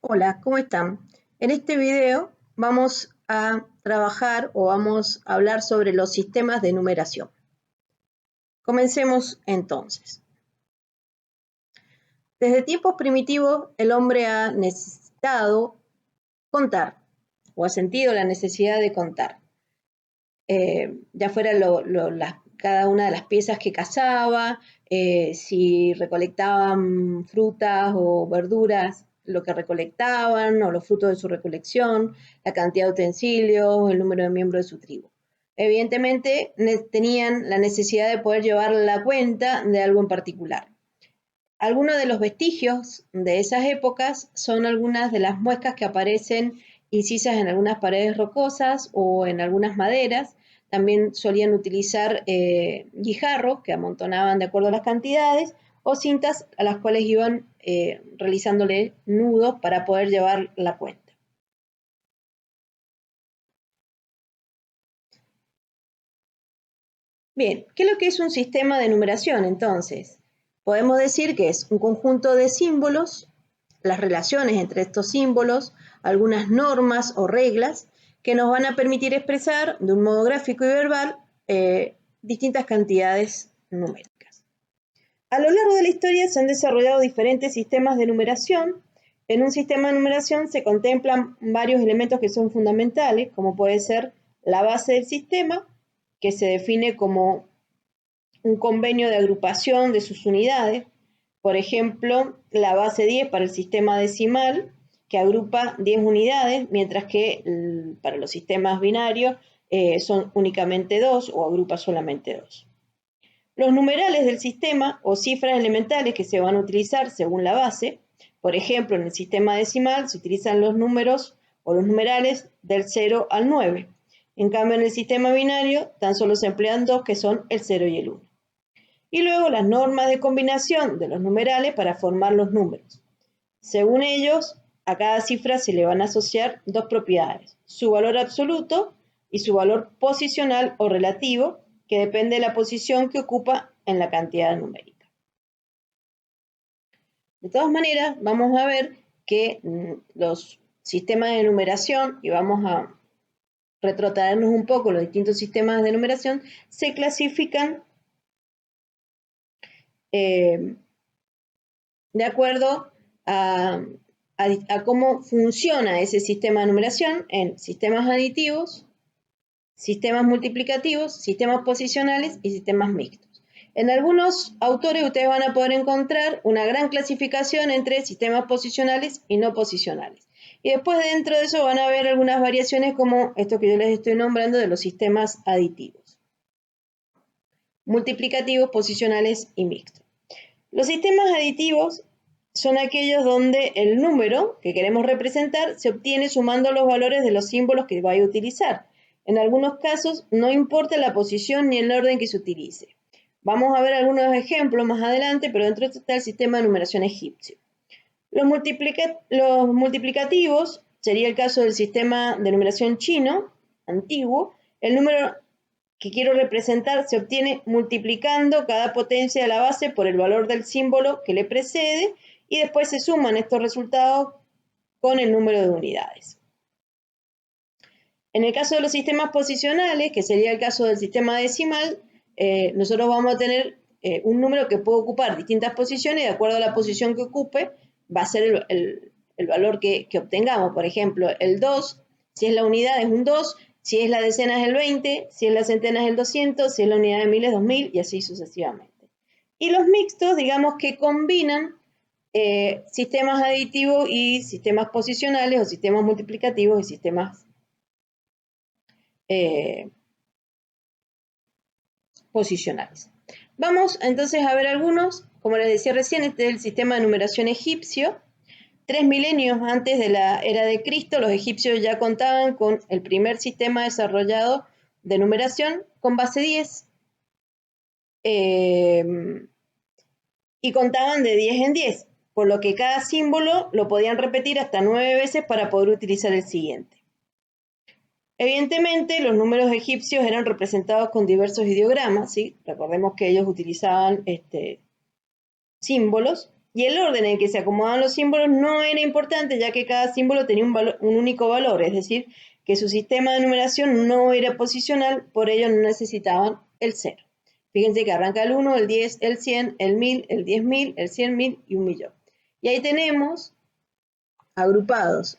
Hola, ¿cómo están? En este video vamos a trabajar o vamos a hablar sobre los sistemas de numeración. Comencemos entonces. Desde tiempos primitivos el hombre ha necesitado contar o ha sentido la necesidad de contar. Ya fuera cada una de las piezas que cazaba, si recolectaban frutas o verduras, lo que recolectaban o los frutos de su recolección, la cantidad de utensilios, el número de miembros de su tribu. Evidentemente tenían la necesidad de poder llevar la cuenta de algo en particular. Algunos de los vestigios de esas épocas son algunas de las muescas que aparecen incisas en algunas paredes rocosas o en algunas maderas. También solían utilizar guijarros que amontonaban de acuerdo a las cantidades o cintas a las cuales iban realizándole nudos para poder llevar la cuenta. Bien, ¿qué es lo que es un sistema de numeración entonces? Podemos decir que es un conjunto de símbolos, las relaciones entre estos símbolos, algunas normas o reglas que nos van a permitir expresar de un modo gráfico y verbal distintas cantidades numéricas. A lo largo de la historia se han desarrollado diferentes sistemas de numeración. En un sistema de numeración se contemplan varios elementos que son fundamentales, como puede ser la base del sistema, que se define como un convenio de agrupación de sus unidades. Por ejemplo, la base 10 para el sistema decimal, que agrupa 10 unidades, mientras que para los sistemas binarios son únicamente 2 o agrupa solamente 2. Los numerales del sistema o cifras elementales que se van a utilizar según la base. Por ejemplo, en el sistema decimal se utilizan los números o los numerales del 0 al 9. En cambio, en el sistema binario tan solo se emplean dos, que son el 0 y el 1. Y luego las normas de combinación de los numerales para formar los números. Según ellos, a cada cifra se le van a asociar dos propiedades, su valor absoluto y su valor posicional o relativo, que depende de la posición que ocupa en la cantidad numérica. De todas maneras, vamos a ver que los sistemas de numeración, y vamos a retrotraernos un poco los distintos sistemas de numeración, se clasifican de acuerdo a cómo funciona ese sistema de numeración en sistemas aditivos, sistemas multiplicativos, sistemas posicionales y sistemas mixtos. En algunos autores ustedes van a poder encontrar una gran clasificación entre sistemas posicionales y no posicionales. Y después dentro de eso van a ver algunas variaciones como esto que yo les estoy nombrando de los sistemas aditivos, multiplicativos, posicionales y mixtos. Los sistemas aditivos son aquellos donde el número que queremos representar se obtiene sumando los valores de los símbolos que vaya a utilizar. En algunos casos no importa la posición ni el orden que se utilice. Vamos a ver algunos ejemplos más adelante, pero dentro de esto está el sistema de numeración egipcio. Los multiplicativos sería el caso del sistema de numeración chino, antiguo. El número que quiero representar se obtiene multiplicando cada potencia de la base por el valor del símbolo que le precede y después se suman estos resultados con el número de unidades. En el caso de los sistemas posicionales, que sería el caso del sistema decimal, nosotros vamos a tener un número que puede ocupar distintas posiciones y de acuerdo a la posición que ocupe va a ser el valor que obtengamos. Por ejemplo, el 2, si es la unidad es un 2, si es la decena es el 20, si es la centena es el 200, si es la unidad de mil es 2000 y así sucesivamente. Y los mixtos, digamos que combinan sistemas aditivos y sistemas posicionales o sistemas multiplicativos y sistemas posicionales. Vamos entonces a ver algunos. Como les decía recién, este es el sistema de numeración egipcio. 3 milenios antes de la era de Cristo, los egipcios ya contaban con el primer sistema desarrollado de numeración con base 10 y contaban de 10 en 10, por lo que cada símbolo lo podían repetir hasta 9 veces para poder utilizar el siguiente. Evidentemente, los números egipcios eran representados con diversos ideogramas, ¿sí? Recordemos que ellos utilizaban símbolos y el orden en que se acomodaban los símbolos no era importante, ya que cada símbolo tenía un único valor, es decir, que su sistema de numeración no era posicional, por ello no necesitaban el 0. Fíjense que arranca el 1, el 10, el 100, el 1000, el 10.000, el 100.000 y 1.000.000. Y ahí tenemos agrupados.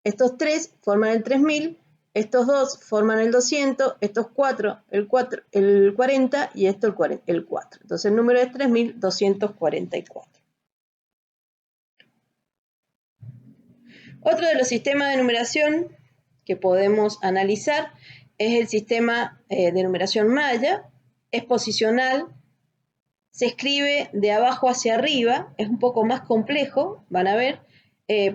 Estos 3 forman el 3000, estos 2 forman el 200, estos 4 el 40 y esto el 4. Entonces el número es 3244. Otro de los sistemas de numeración que podemos analizar es el sistema de numeración maya. Es posicional, se escribe de abajo hacia arriba, es un poco más complejo, van a ver,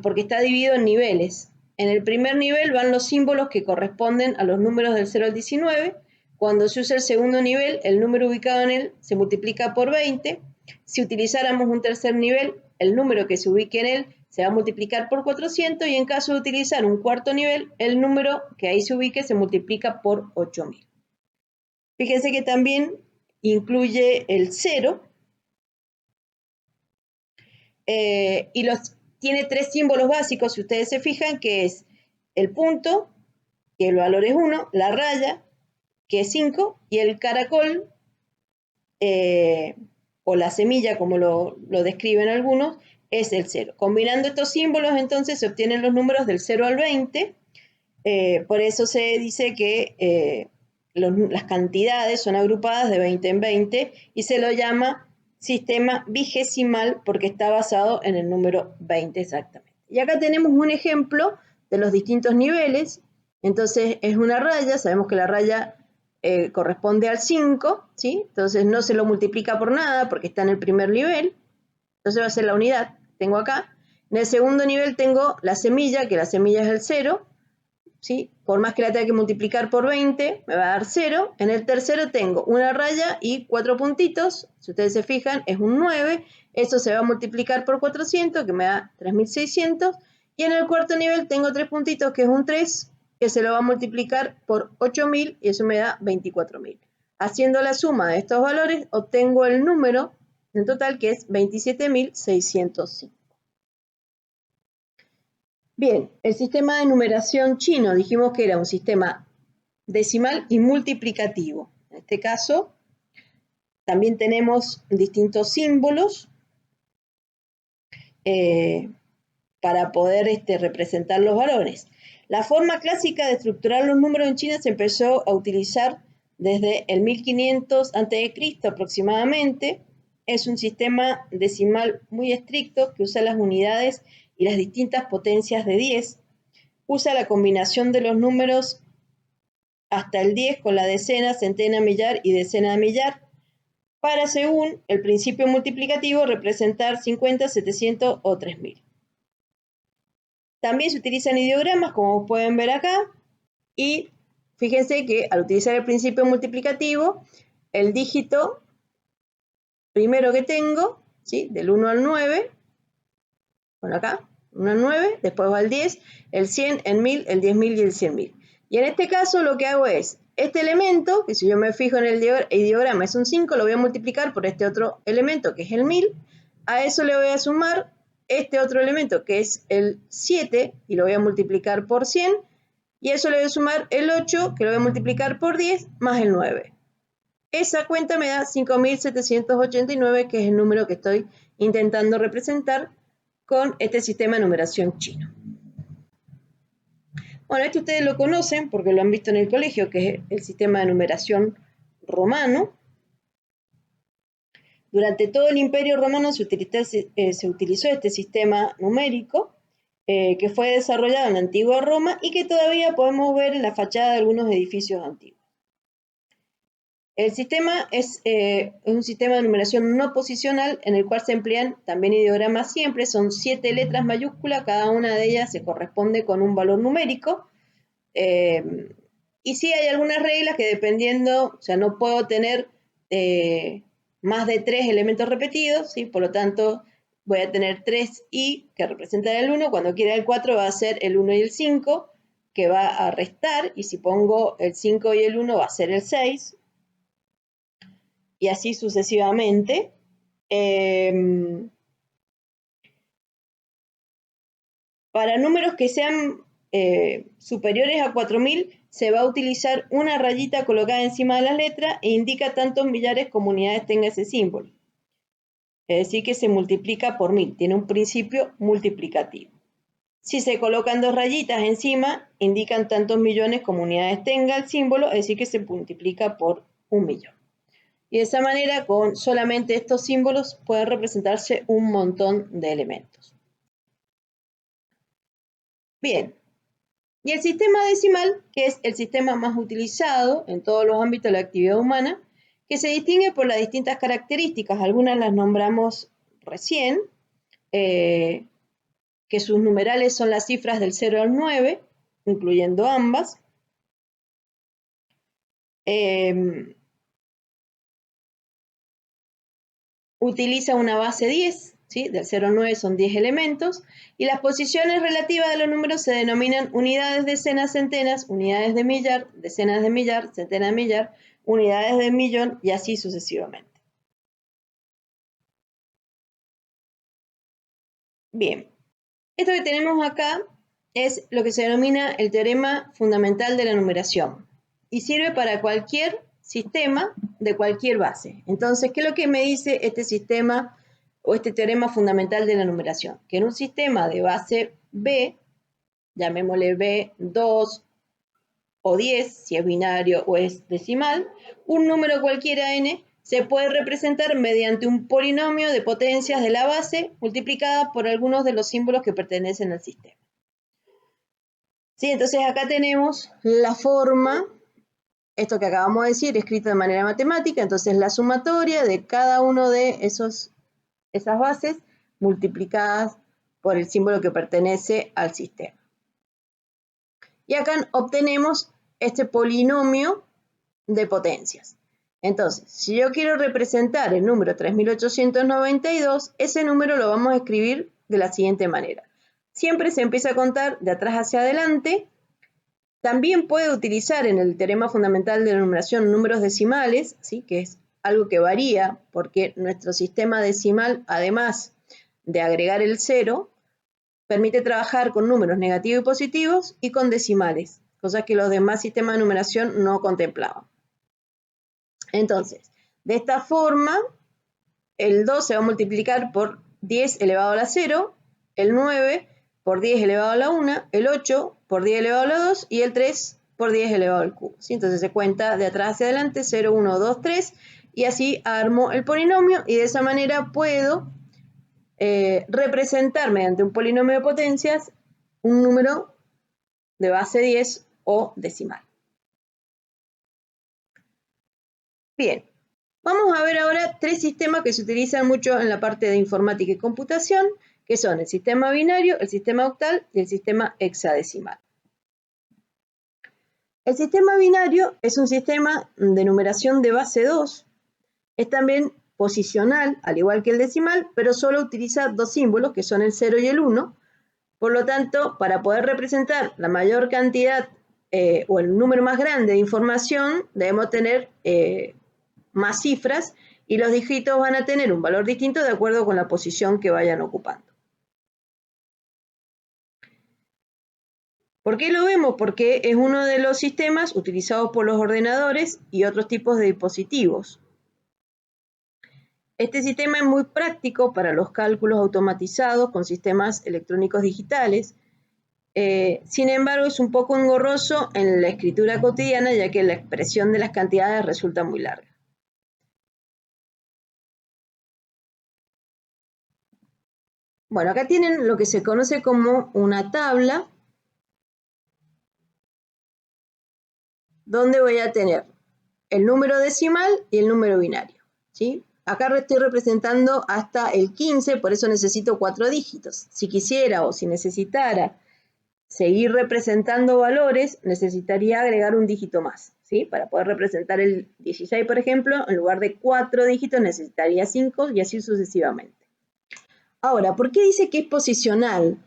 porque está dividido en niveles. En el primer nivel van los símbolos que corresponden a los números del 0 al 19. Cuando se usa el segundo nivel, el número ubicado en él se multiplica por 20. Si utilizáramos un tercer nivel, el número que se ubique en él se va a multiplicar por 400 y en caso de utilizar un cuarto nivel, el número que ahí se ubique se multiplica por 8000. Fíjense que también incluye el 0 y tiene 3 símbolos básicos, si ustedes se fijan, que es el punto, que el valor es 1, la raya, que es 5, y el caracol, o la semilla, como lo describen algunos, es el 0. Combinando estos símbolos, entonces, se obtienen los números del 0 al 20. Por eso se dice que las cantidades son agrupadas de 20 en 20 y se lo llama sistema vigesimal porque está basado en el número 20 exactamente. Y acá tenemos un ejemplo de los distintos niveles. Entonces es una raya, sabemos que la raya corresponde al 5, ¿sí? Entonces no se lo multiplica por nada porque está en el primer nivel. Entonces va a ser la unidad, tengo acá. En el segundo nivel tengo la semilla, que la semilla es el 0. ¿Sí? Por más que la tenga que multiplicar por 20, me va a dar 0. En el tercero tengo una raya y 4 puntitos. Si ustedes se fijan, es un 9. Eso se va a multiplicar por 400, que me da 3600. Y en el cuarto nivel tengo 3 puntitos, que es un 3, que se lo va a multiplicar por 8000 y eso me da 24000. Haciendo la suma de estos valores, obtengo el número en total, que es 27605. Bien, el sistema de numeración chino dijimos que era un sistema decimal y multiplicativo. En este caso, también tenemos distintos símbolos para poder representar los valores. La forma clásica de estructurar los números en China se empezó a utilizar desde el 1500 a.C. aproximadamente. Es un sistema decimal muy estricto que usa las unidades y las distintas potencias de 10. Usa la combinación de los números hasta el 10 con la decena, centena, millar y decena de millar para, según el principio multiplicativo, representar 50, 700 o 3000. También se utilizan ideogramas, como pueden ver acá, y fíjense que al utilizar el principio multiplicativo, el dígito primero que tengo, ¿sí? Del 1 al 9, bueno acá, 1 al 9, después va el 10, el 100, el 1000, el 10.000 y el 100.000. Y en este caso lo que hago es, este elemento, que si yo me fijo en el ideograma es un 5, lo voy a multiplicar por este otro elemento que es el 1000, a eso le voy a sumar este otro elemento que es el 7 y lo voy a multiplicar por 100, y a eso le voy a sumar el 8 que lo voy a multiplicar por 10 más el 9. Esa cuenta me da 5789, que es el número que estoy intentando representar con este sistema de numeración chino. Bueno, este ustedes lo conocen porque lo han visto en el colegio, que es el sistema de numeración romano. Durante todo el Imperio Romano se utilizó este sistema numérico que fue desarrollado en la antigua Roma y que todavía podemos ver en la fachada de algunos edificios antiguos. El sistema es un sistema de numeración no posicional en el cual se emplean también ideogramas siempre. Son 7 letras mayúsculas, cada una de ellas se corresponde con un valor numérico. Y sí hay algunas reglas que dependiendo, o sea, no puedo tener más de 3 elementos repetidos, ¿sí? Por lo tanto, voy a tener 3i, que representa el 1. Cuando quiera el 4 va a ser el 1 y el 5, que va a restar. Y si pongo el 5 y el 1 va a ser el 6. Y así sucesivamente. Para números que sean superiores a 4000, se va a utilizar una rayita colocada encima de la letra e indica tantos millares como unidades tenga ese símbolo. Es decir, que se multiplica por 1000, tiene un principio multiplicativo. Si se colocan dos rayitas encima, indican tantos millones como unidades tenga el símbolo, es decir, que se multiplica por 1.000.000. Y de esa manera, con solamente estos símbolos, pueden representarse un montón de elementos. Bien, y el sistema decimal, que es el sistema más utilizado en todos los ámbitos de la actividad humana, que se distingue por las distintas características, algunas las nombramos recién, que sus numerales son las cifras del 0 al 9, incluyendo ambas. Utiliza una base 10, ¿sí? Del 0 al 9 son 10 elementos, y las posiciones relativas de los números se denominan unidades, decenas, centenas, unidades de millar, decenas de millar, centenas de millar, unidades de millón, y así sucesivamente. Bien, esto que tenemos acá es lo que se denomina el teorema fundamental de la numeración, y sirve para cualquier sistema de cualquier base. Entonces, ¿qué es lo que me dice este sistema o este teorema fundamental de la numeración? Que en un sistema de base B, llamémosle B2 o 10, si es binario o es decimal, un número cualquiera n se puede representar mediante un polinomio de potencias de la base multiplicada por algunos de los símbolos que pertenecen al sistema. ¿Sí? Entonces acá tenemos la forma, esto que acabamos de decir, escrito de manera matemática, entonces la sumatoria de cada uno de esas bases multiplicadas por el símbolo que pertenece al sistema. Y acá obtenemos este polinomio de potencias. Entonces, si yo quiero representar el número 3892, ese número lo vamos a escribir de la siguiente manera. Siempre se empieza a contar de atrás hacia adelante. También puede utilizar en el teorema fundamental de la numeración números decimales, ¿sí? Que es algo que varía porque nuestro sistema decimal, además de agregar el 0, permite trabajar con números negativos y positivos y con decimales, cosas que los demás sistemas de numeración no contemplaban. Entonces, de esta forma, el 2 se va a multiplicar por 10 elevado a la 0, el 9 por 10 elevado a la 1, el 8 por 10 elevado a la 2 y el 3 por 10 elevado al cubo. ¿Sí? Entonces se cuenta de atrás hacia adelante, 0, 1, 2, 3, y así armo el polinomio y de esa manera puedo representar mediante un polinomio de potencias un número de base 10 o decimal. Bien, vamos a ver ahora tres sistemas que se utilizan mucho en la parte de informática y computación, que son el sistema binario, el sistema octal y el sistema hexadecimal. El sistema binario es un sistema de numeración de base 2. Es también posicional, al igual que el decimal, pero solo utiliza dos símbolos, que son el 0 y el 1. Por lo tanto, para poder representar la mayor cantidad o el número más grande de información, debemos tener más cifras y los dígitos van a tener un valor distinto de acuerdo con la posición que vayan ocupando. ¿Por qué lo vemos? Porque es uno de los sistemas utilizados por los ordenadores y otros tipos de dispositivos. Este sistema es muy práctico para los cálculos automatizados con sistemas electrónicos digitales. Sin embargo, es un poco engorroso en la escritura cotidiana, ya que la expresión de las cantidades resulta muy larga. Bueno, acá tienen lo que se conoce como una tabla, donde voy a tener el número decimal y el número binario, ¿sí? Acá estoy representando hasta el 15, por eso necesito 4 dígitos. Si quisiera o si necesitara seguir representando valores, necesitaría agregar un dígito más, ¿sí? Para poder representar el 16, por ejemplo, en lugar de 4 dígitos necesitaría 5 y así sucesivamente. Ahora, ¿por qué dice que es posicional?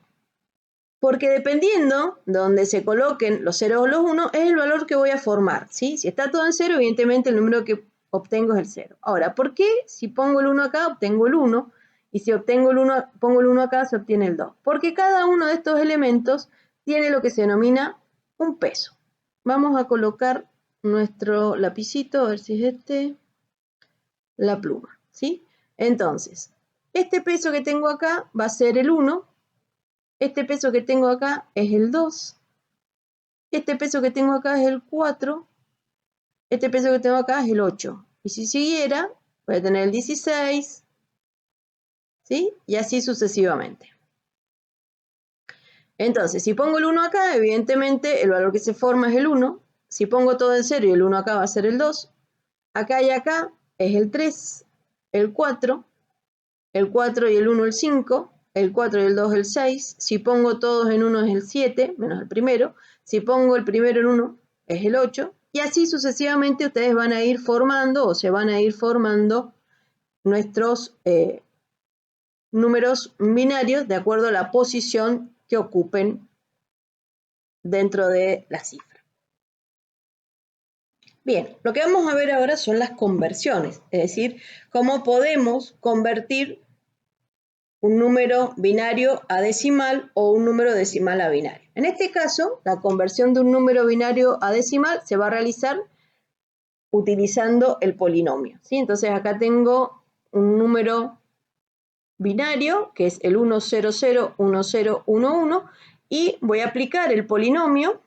Porque dependiendo de donde se coloquen los ceros o los unos, es el valor que voy a formar, ¿sí? Si está todo en 0, evidentemente el número que obtengo es el 0. Ahora, ¿por qué si pongo el 1 acá obtengo el 1? y si obtengo el 1, pongo el 1 acá, se obtiene el 2. Porque cada uno de estos elementos tiene lo que se denomina un peso. Vamos a colocar nuestro lapicito, a ver si es este, la pluma, ¿sí? Entonces, este peso que tengo acá va a ser el 1, este peso que tengo acá es el 2, este peso que tengo acá es el 4, este peso que tengo acá es el 8. Y si siguiera, voy a tener el 16, ¿sí? Y así sucesivamente. Entonces, si pongo el 1 acá, evidentemente el valor que se forma es el 1. Si pongo todo en cero y el 1 acá va a ser el 2. Acá y acá es el 3, el 4 y el 1 el 5, el 4 y el 2 el 6. Si pongo todos en 1 es el 7, menos el primero. Si pongo el primero en 1 es el 8. Y así sucesivamente ustedes van a ir formando o se van a ir formando nuestros números binarios de acuerdo a la posición que ocupen dentro de la cifra. Bien, lo que vamos a ver ahora son las conversiones, es decir, cómo podemos convertir un número binario a decimal o un número decimal a binario. En este caso, la conversión de un número binario a decimal se va a realizar utilizando el polinomio, ¿sí? Entonces acá tengo un número binario que es el 1, 0, 0, 1, 0, 1, 1 y voy a aplicar el polinomio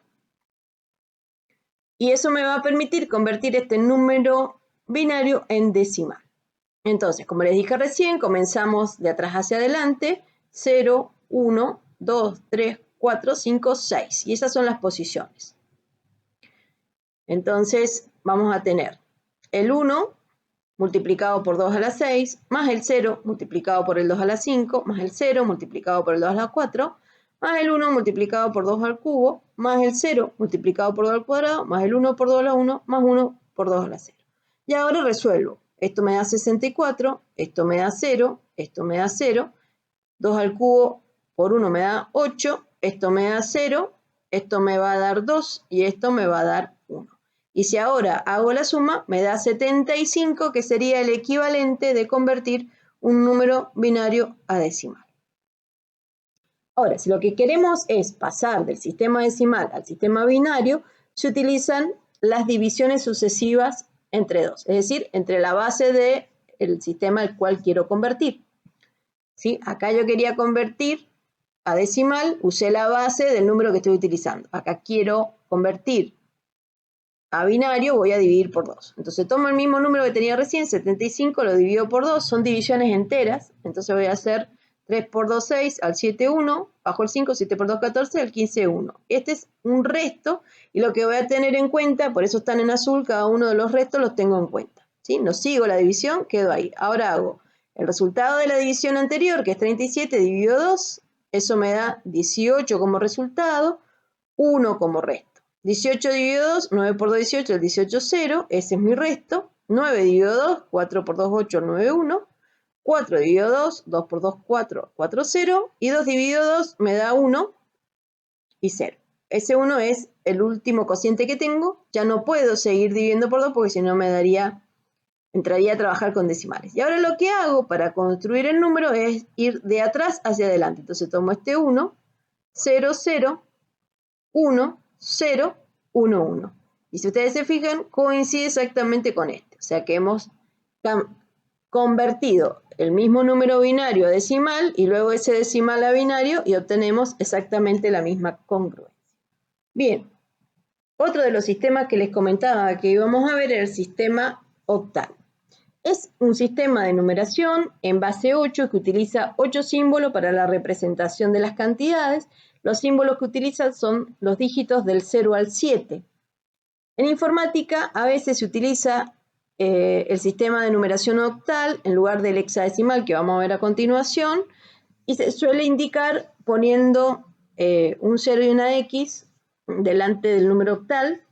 y eso me va a permitir convertir este número binario en decimal. Entonces, como les dije recién, comenzamos de atrás hacia adelante, 0, 1, 2, 3, 4, 5, 6. Y esas son las posiciones. Entonces, vamos a tener el 1 multiplicado por 2 a la 6, más el 0 multiplicado por el 2 a la 5, más el 0 multiplicado por el 2 a la 4, más el 1 multiplicado por 2 al cubo, más el 0 multiplicado por 2 al cuadrado, más el 1 por 2 a la 1, más 1 por 2 a la 0. Y ahora resuelvo. Esto me da 64, esto me da 0, esto me da 0, 2 al cubo por 1 me da 8, esto me da 0, esto me va a dar 2 y esto me va a dar 1. Y si ahora hago la suma, me da 75, que sería el equivalente de convertir un número binario a decimal. Ahora, si lo que queremos es pasar del sistema decimal al sistema binario, se utilizan las divisiones sucesivas entre 2, es decir, entre la base del sistema al cual quiero convertir. ¿Sí? Acá yo quería convertir a decimal, usé la base del número que estoy utilizando. Acá quiero convertir a binario, voy a dividir por 2. Entonces tomo el mismo número que tenía recién, 75, lo divido por 2, son divisiones enteras. Entonces voy a hacer 3 por 2, 6, al 7, 1, bajo el 5, 7 por 2, 14, al 15, 1. Este es un resto y lo que voy a tener en cuenta, por eso están en azul, cada uno de los restos los tengo en cuenta. ¿Sí? No sigo la división, quedo ahí. Ahora hago el resultado de la división anterior, que es 37, dividido 2, eso me da 18 como resultado, 1 como resto. 18 dividido 2, 9 por 2, 18, el 18, 0, ese es mi resto. 9 dividido 2, 4 por 2, 8, 9, 1. 4 dividido 2, 2 por 2, 4, 4, 0. Y 2 dividido 2 me da 1 y 0. Ese 1 es el último cociente que tengo. Ya no puedo seguir dividiendo por 2 porque si no entraría a trabajar con decimales. Y ahora lo que hago para construir el número es ir de atrás hacia adelante. Entonces tomo este 1, 0, 0, 1, 0, 1, 1. Y si ustedes se fijan, coincide exactamente con este. O sea que hemos convertido el mismo número binario a decimal y luego ese decimal a binario y obtenemos exactamente la misma congruencia. Bien, otro de los sistemas que les comentaba que íbamos a ver era el sistema octal. Es un sistema de numeración en base 8 que utiliza 8 símbolos para la representación de las cantidades. Los símbolos que utiliza son los dígitos del 0 al 7. En informática a veces se utiliza el sistema de numeración octal en lugar del hexadecimal que vamos a ver a continuación y se suele indicar poniendo un 0 y una X delante del número octal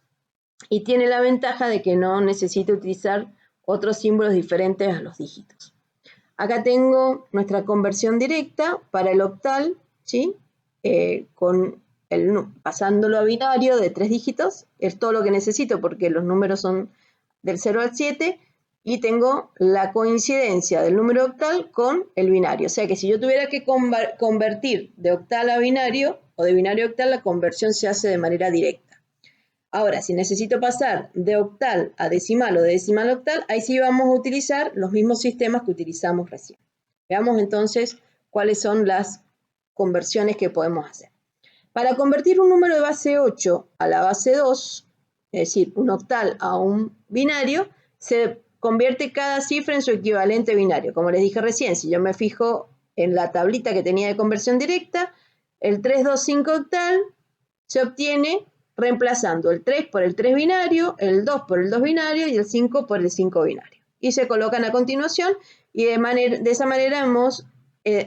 y tiene la ventaja de que no necesita utilizar otros símbolos diferentes a los dígitos. Acá tengo nuestra conversión directa para el octal, ¿sí? Pasándolo a binario de 3 dígitos, es todo lo que necesito porque los números son del 0 al 7, y tengo la coincidencia del número octal con el binario. O sea que si yo tuviera que convertir de octal a binario o de binario a octal, la conversión se hace de manera directa. Ahora, si necesito pasar de octal a decimal o de decimal a octal, ahí sí vamos a utilizar los mismos sistemas que utilizamos recién. Veamos entonces cuáles son las conversiones que podemos hacer. Para convertir un número de base 8 a la base 2, es decir, un octal a un binario, se convierte cada cifra en su equivalente binario. Como les dije recién, si yo me fijo en la tablita que tenía de conversión directa, el 325 octal se obtiene reemplazando el 3 por el 3 binario, el 2 por el 2 binario y el 5 por el 5 binario. Y se colocan a continuación y de esa manera hemos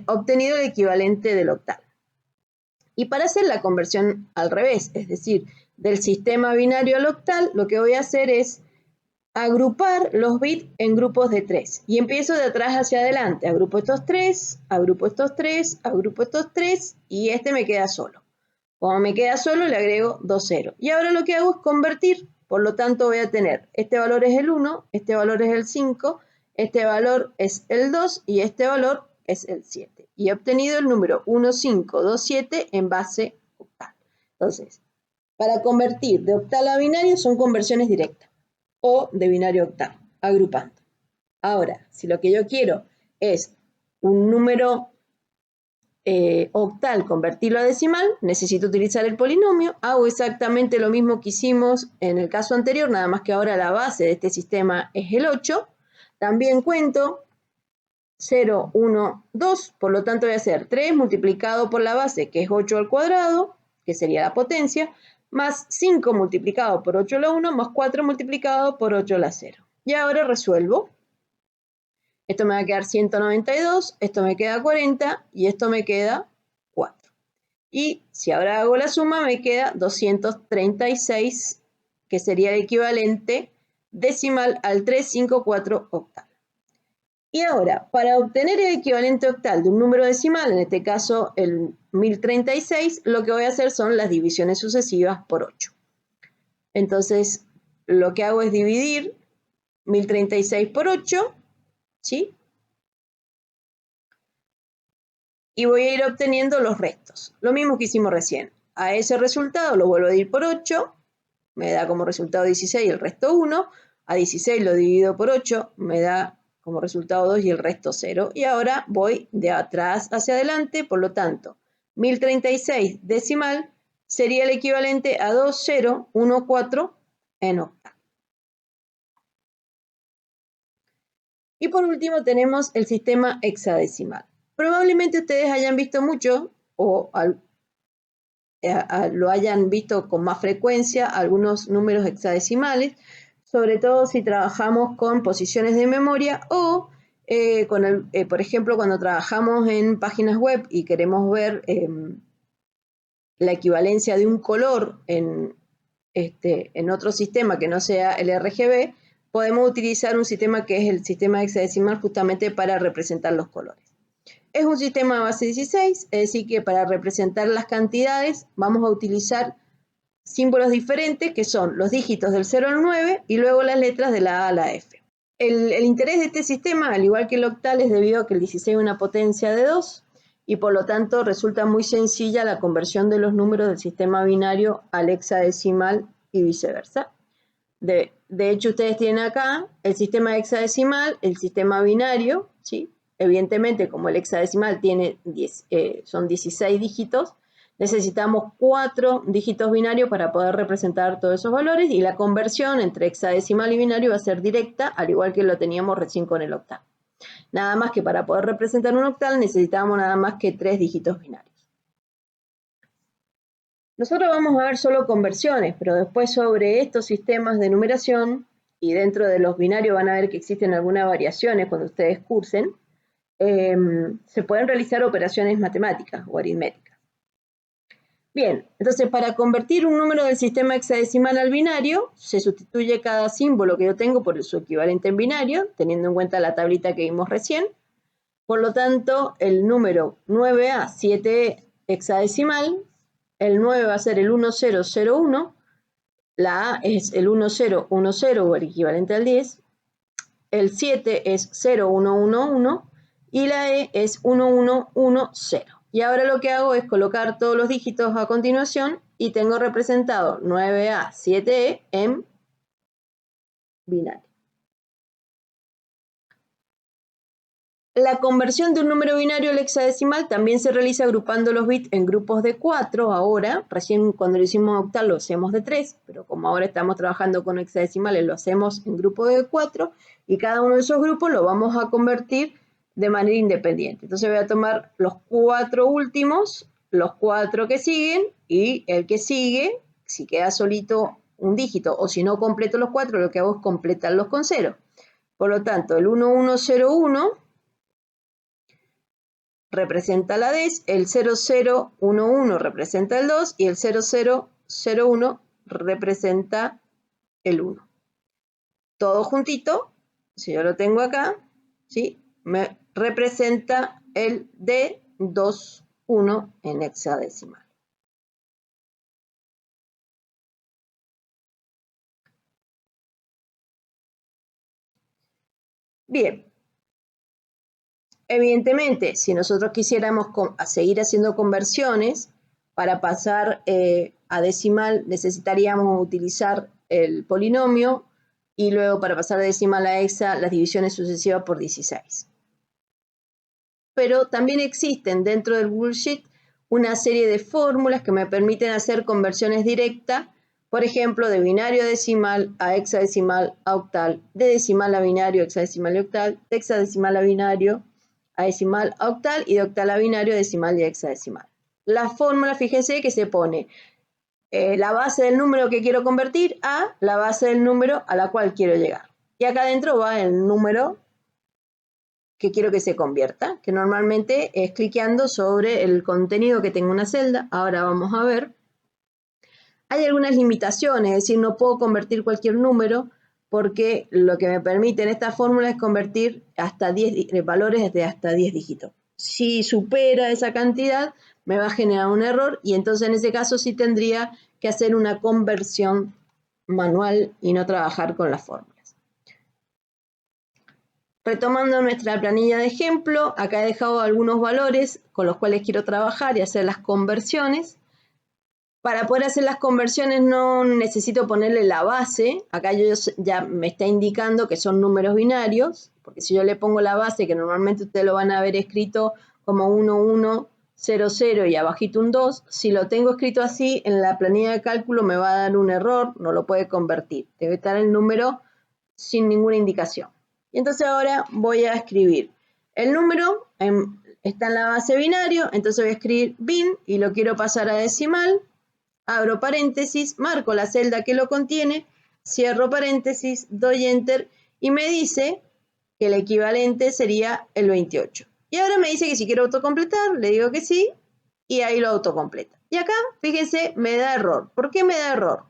obtenido el equivalente del octal. Y para hacer la conversión al revés, es decir, del sistema binario al octal, lo que voy a hacer es agrupar los bits en grupos de 3. Y empiezo de atrás hacia adelante. Agrupo estos 3, agrupo estos 3, agrupo estos 3 y este me queda solo. Como me queda solo, le agrego 2 ceros. Y ahora lo que hago es convertir. Por lo tanto, voy a tener este valor es el 1, este valor es el 5, este valor es el 2 y este valor es el 7. Y he obtenido el número 1527 en base octal. Entonces, para convertir de octal a binario son conversiones directas o de binario a octal, agrupando. Ahora, si lo que yo quiero es un número octal, convertirlo a decimal, necesito utilizar el polinomio. Hago exactamente lo mismo que hicimos en el caso anterior, nada más que ahora la base de este sistema es el 8. También cuento 0, 1, 2, por lo tanto voy a hacer 3 multiplicado por la base, que es 8 al cuadrado, que sería la potencia, más 5 multiplicado por 8 a la 1, más 4 multiplicado por 8 a la 0. Y ahora resuelvo. Esto me va a quedar 192, esto me queda 40 y esto me queda 4. Y si ahora hago la suma, me queda 236, que sería el equivalente decimal al 354 octal. Y ahora, para obtener el equivalente octal de un número decimal, en este caso el 1036, lo que voy a hacer son las divisiones sucesivas por 8. Entonces, lo que hago es dividir 1036 por 8, ¿sí? Y voy a ir obteniendo los restos. Lo mismo que hicimos recién. A ese resultado lo vuelvo a dividir por 8, me da como resultado 16 y el resto 1. A 16 lo divido por 8, me da como resultado 2 y el resto 0. Y ahora voy de atrás hacia adelante, por lo tanto, 1036 decimal sería el equivalente a 2014 en octal. Y por último tenemos el sistema hexadecimal. Probablemente ustedes hayan visto mucho o lo hayan visto con más frecuencia algunos números hexadecimales, sobre todo si trabajamos con posiciones de memoria o por ejemplo, cuando trabajamos en páginas web y queremos ver la equivalencia de un color en otro sistema que no sea el RGB, podemos utilizar un sistema que es el sistema hexadecimal justamente para representar los colores. Es un sistema de base 16, es decir que para representar las cantidades vamos a utilizar símbolos diferentes que son los dígitos del 0 al 9 y luego las letras de la A a la F. El interés de este sistema, al igual que el octal, es debido a que el 16 es una potencia de 2 y por lo tanto resulta muy sencilla la conversión de los números del sistema binario al hexadecimal y viceversa. De hecho, ustedes tienen acá el sistema hexadecimal, el sistema binario, ¿sí? Evidentemente, como el hexadecimal son 16 dígitos, necesitamos 4 dígitos binarios para poder representar todos esos valores y la conversión entre hexadecimal y binario va a ser directa, al igual que lo teníamos recién con el octal. Nada más que para poder representar un octal necesitamos nada más que 3 dígitos binarios. Nosotros vamos a ver solo conversiones, pero después sobre estos sistemas de numeración y dentro de los binarios van a ver que existen algunas variaciones cuando ustedes cursen, se pueden realizar operaciones matemáticas o aritméticas. Bien, entonces para convertir un número del sistema hexadecimal al binario, se sustituye cada símbolo que yo tengo por su equivalente en binario, teniendo en cuenta la tablita que vimos recién. Por lo tanto, el número 9A, 7 hexadecimal, el 9 va a ser el 1001, la A es el 1010 o el equivalente al 10, el 7 es 0111 y la E es 1110. Y ahora lo que hago es colocar todos los dígitos a continuación y tengo representado 9A, 7E en binario. La conversión de un número binario al hexadecimal también se realiza agrupando los bits en grupos de 4 ahora. Recién cuando lo hicimos octal lo hacemos de 3, pero como ahora estamos trabajando con hexadecimales lo hacemos en grupos de 4 y cada uno de esos grupos lo vamos a convertir de manera independiente. Entonces voy a tomar los 4 últimos, los 4 que siguen y el que sigue, si queda solito un dígito o si no completo los 4, lo que hago es completarlos con 0. Por lo tanto, el 1101 representa la DES, el 0011 representa el 2 y el 0001 representa el 1. Todo juntito, si yo lo tengo acá, ¿sí? Me representa el D21 en hexadecimal. Bien. Evidentemente, si nosotros quisiéramos seguir haciendo conversiones, para pasar a decimal necesitaríamos utilizar el polinomio y luego para pasar de decimal a hexa las divisiones sucesivas por 16. Pero también existen dentro del Google Sheet una serie de fórmulas que me permiten hacer conversiones directas, por ejemplo, de binario a decimal a hexadecimal a octal, de decimal a binario, hexadecimal y octal, de hexadecimal a binario, a decimal a octal y de octal a binario, decimal y hexadecimal. La fórmula, fíjense que se pone la base del número que quiero convertir a la base del número a la cual quiero llegar. Y acá adentro va el número que quiero que se convierta, que normalmente es cliqueando sobre el contenido que tengo una celda. Ahora vamos a ver. Hay algunas limitaciones, es decir, no puedo convertir cualquier número porque lo que me permite en esta fórmula es convertir hasta 10 valores de hasta 10 dígitos. Si supera esa cantidad, me va a generar un error y entonces en ese caso sí tendría que hacer una conversión manual y no trabajar con las fórmulas. Retomando nuestra planilla de ejemplo, acá he dejado algunos valores con los cuales quiero trabajar y hacer las conversiones. Para poder hacer las conversiones no necesito ponerle la base. Acá ya me está indicando que son números binarios, porque si yo le pongo la base, que normalmente ustedes lo van a ver escrito como 1100 y abajito un 2, si lo tengo escrito así, en la planilla de cálculo me va a dar un error, no lo puede convertir. Debe estar el número sin ninguna indicación. Y entonces ahora voy a escribir el número, está en la base binario, entonces voy a escribir bin y lo quiero pasar a decimal. Abro paréntesis, marco la celda que lo contiene, cierro paréntesis, doy enter y me dice que el equivalente sería el 28. Y ahora me dice que si quiero autocompletar, le digo que sí y ahí lo autocompleta. Y acá, fíjense, me da error. ¿Por qué me da error?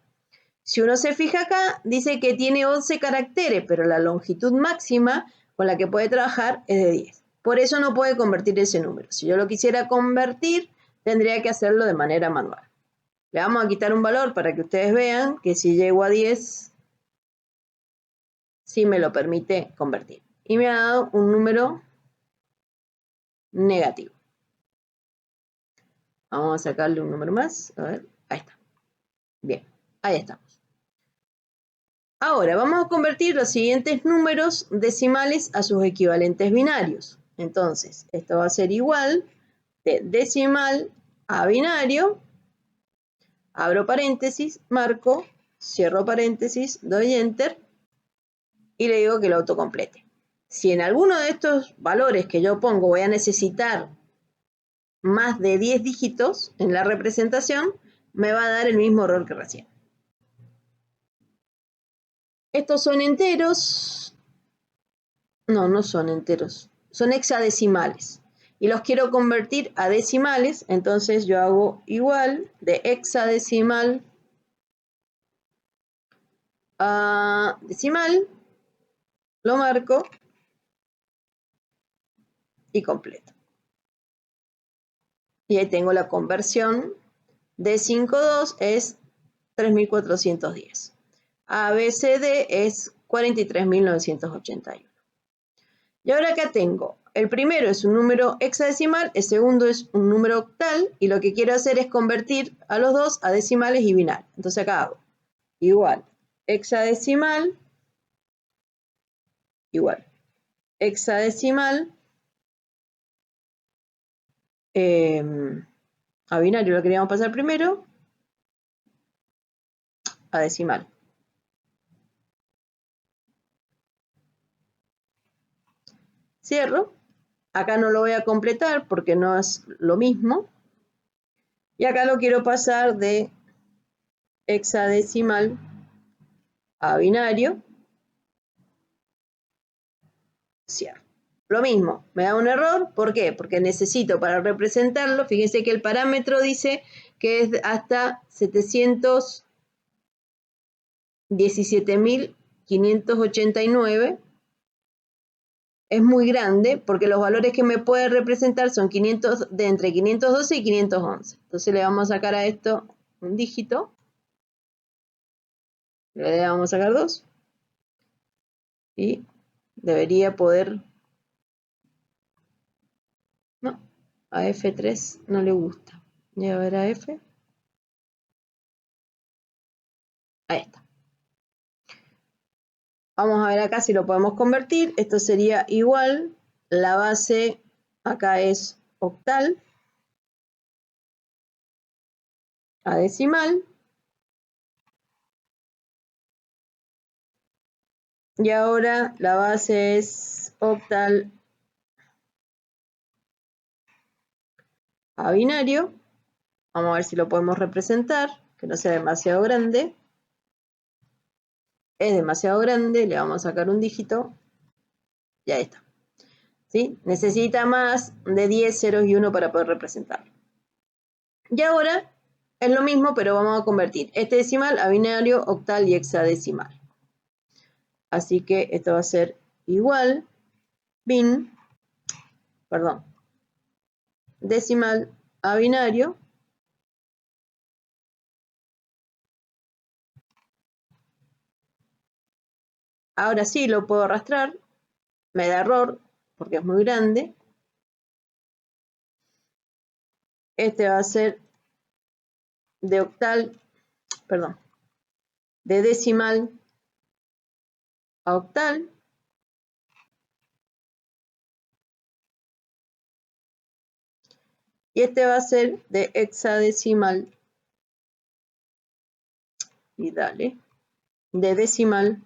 Si uno se fija acá, dice que tiene 11 caracteres, pero la longitud máxima con la que puede trabajar es de 10. Por eso no puede convertir ese número. Si yo lo quisiera convertir, tendría que hacerlo de manera manual. Le vamos a quitar un valor para que ustedes vean que si llego a 10, sí me lo permite convertir. Y me ha dado un número negativo. Vamos a sacarle un número más. A ver, ahí está. Bien, ahí estamos. Ahora vamos a convertir los siguientes números decimales a sus equivalentes binarios. Entonces, esto va a ser igual de decimal a binario. Abro paréntesis, marco, cierro paréntesis, doy enter y le digo que lo autocomplete. Si en alguno de estos valores que yo pongo voy a necesitar más de 10 dígitos en la representación, me va a dar el mismo error que recién. Estos son enteros. No, no son enteros. Son hexadecimales. Y los quiero convertir a decimales, entonces yo hago igual de hexadecimal a decimal, lo marco y completo. Y ahí tengo la conversión de 52 es 3410. ABCD es 43.981. Y ahora acá tengo, el primero es un número hexadecimal, el segundo es un número octal, y lo que quiero hacer es convertir a los dos a decimales y binarios. Entonces acá hago igual hexadecimal, igual hexadecimal, a binario lo queríamos pasar primero, a decimal. Cierro. Acá no lo voy a completar porque no es lo mismo. Y acá lo quiero pasar de hexadecimal a binario. Cierro. Lo mismo, me da un error. ¿Por qué? Porque necesito para representarlo, fíjense que el parámetro dice que es hasta 717.589. Es muy grande porque los valores que me puede representar son 500, de entre 512 y 511. Entonces le vamos a sacar a esto un dígito. Le vamos a sacar 2. Y debería poder... No, a F3 no le gusta. Voy a ver a F. Ahí está. Vamos a ver acá si lo podemos convertir. Esto sería igual. La base acá es octal a decimal. Y ahora la base es octal a binario. Vamos a ver si lo podemos representar, que no sea demasiado grande. Es demasiado grande, le vamos a sacar un dígito. Y ahí está. ¿Sí? Necesita más de 10 ceros y 1 para poder representarlo. Y ahora es lo mismo, pero vamos a convertir este decimal a binario, octal y hexadecimal. Así que esto va a ser igual decimal a binario. Ahora sí lo puedo arrastrar. Me da error porque es muy grande. Este va a ser de octal, de decimal a octal. Y este va a ser de hexadecimal. Y dale. De decimal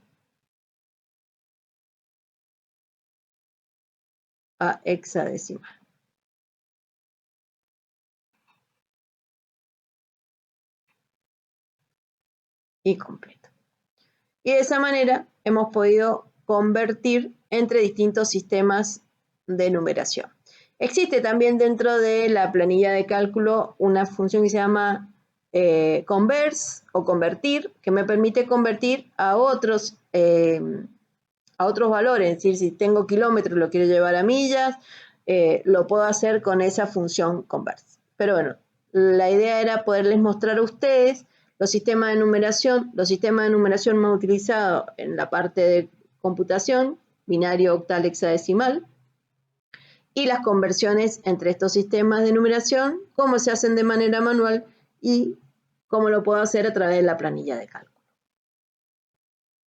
a hexadecimal. Y completo. Y de esa manera hemos podido convertir entre distintos sistemas de numeración. Existe también dentro de la planilla de cálculo una función que se llama converse o convertir, que me permite convertir a otros valores. Es decir, si tengo kilómetros, lo quiero llevar a millas, lo puedo hacer con esa función converse. Pero bueno, la idea era poderles mostrar a ustedes los sistemas de numeración más utilizados en la parte de computación, binario, octal, hexadecimal, y las conversiones entre estos sistemas de numeración, cómo se hacen de manera manual y cómo lo puedo hacer a través de la planilla de cálculo.